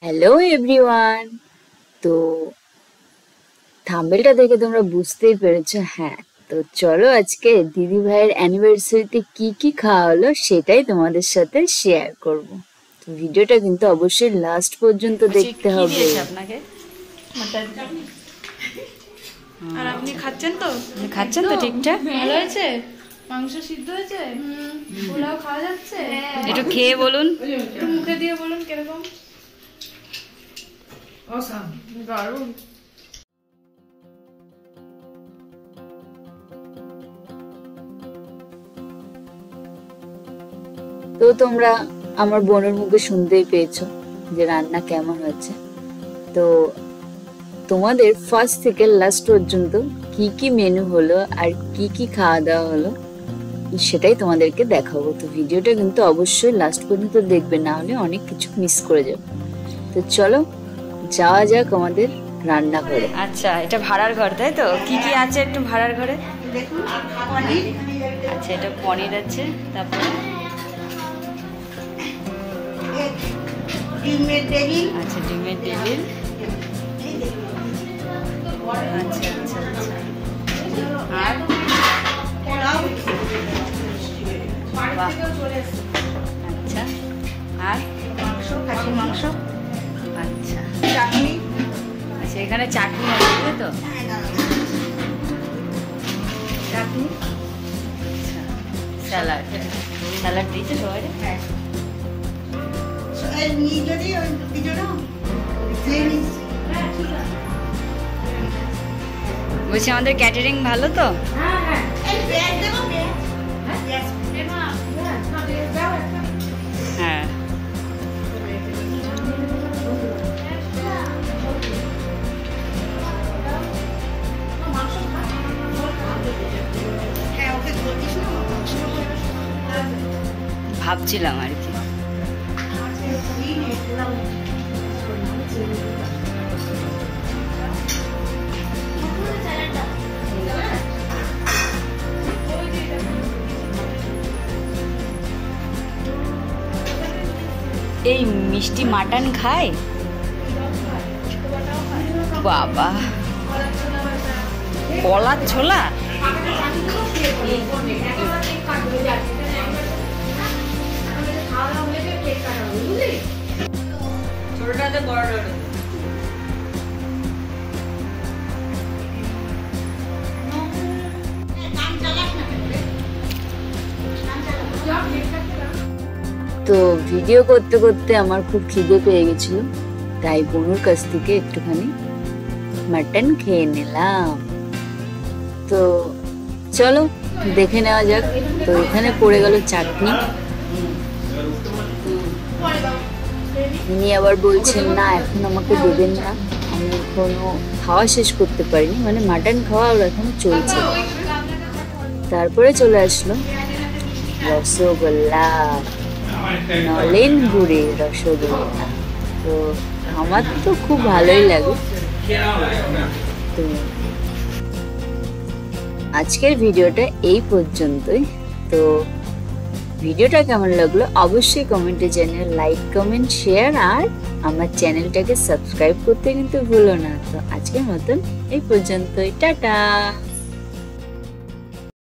Hello everyone. তো থাম্বনেলটা দেখে তোমরা বুঝতেই পেরেছো। হ্যাঁ, তো চলো আজকে দিদি ভাইয়ের অ্যানিভার্সারিতে কি কি খাওয়া হলো সেটাই তোমাদের সাথে শেয়ার করব। তো ভিডিওটা কিন্তু অবশ্যই লাস্ট পর্যন্ত দেখতে হবে। আপনাকে আর আপনি খাচ্ছেন তো? খাচ্ছেন তো ঠিকঠাক? ভালো হয়েছে? মাংস সিদ্ধ হয়েছে? পোলাও খাওয়া যাচ্ছে? একটু খেয়ে বলুন, একটু মুখে দিয়ে বলুন কিরকম। দারুণ। তো তোমরা আমার বোনের মুখে শুনতেই পেয়েছো যে রান্না কেমন হয়েছে। তো তোমাদের ফার্স্ট থেকে লাস্ট পর্যন্ত কি কি মেনু হলো আর কি কি খাওয়া দাওয়া হলো সেটাই তোমাদেরকে দেখাবো। তো ভিডিওটা কিন্তু অবশ্যই লাস্ট পর্যন্ত দেখবে, না হলে অনেক কিছু মিস করে যাবে। তো চলো যাওয়া যাক আমাদের রান্নাঘরে। আচ্ছা এটা ভাড়ার ঘর তাই তো? কি কি আছে একটু ভাড়ার ঘরে? আচ্ছা এটা পনির আছে, তারপরে ডিমের টেবিল, আচ্ছা ডিমের টেবিল, আচ্ছা আচ্ছা আচ্ছা, আর পোলাও, বাহ, আচ্ছা আর মাংস, খাসি মাংস, আচ্ছা চাটনি, আচ্ছা এখানে চাটনি আছে তাই তো? চাটনি, আচ্ছা স্যালাড, স্যালাড দিয়েছে সবাই? হ্যাঁ। এই নিয়ে যদি ওই পিজোটা খেয়ে নিস। বলছি আমাদের ক্যাটারিং ভালো তো? হ্যাঁ হ্যাঁ, এই ব্যাগ দেবো, ব্যাগ। হ্যাঁ ব্যাগ দাও একটা। হ্যাঁ হ্যাঁ ওকে বলছিস না মাংস ভাবছিলাম আর কি। এই মিষ্টি মাটন খায় বাবা? কলার ছোলা? ছোটটাতে বড় তো ভিডিও করতে করতে আমার খুব খিদে পেয়ে গেছিল, তাই বোনুর কাছ থেকে একটুখানি মাটন খেয়ে নিলাম। তো চলো দেখে নেওয়া যাক। তো এখানে পড়ে গেল চাটনি। উনি আবার বলছেন না এখন আমাকে দেবেন না, আমি এখনো খাওয়া শেষ করতে পারিনি, মানে মাটন খাওয়া ওর এখনো চলছে। তারপরে চলে আসলো রসগোল্লা, নলেন গুড়ের রসগোল্লা। তো আমার তো খুব ভালোই লাগে। তো আজকের ভিডিওটা এই পর্যন্তই। তো ভিডিওটা কেমন লাগলো অবশ্যই কমেন্টে জানিও, লাইক কমেন্ট শেয়ার, আর আমার চ্যানেলটাকে সাবস্ক্রাইব করতে কিন্তু ভুলো না। তো আজকের মতন এই পর্যন্তই, টাটা।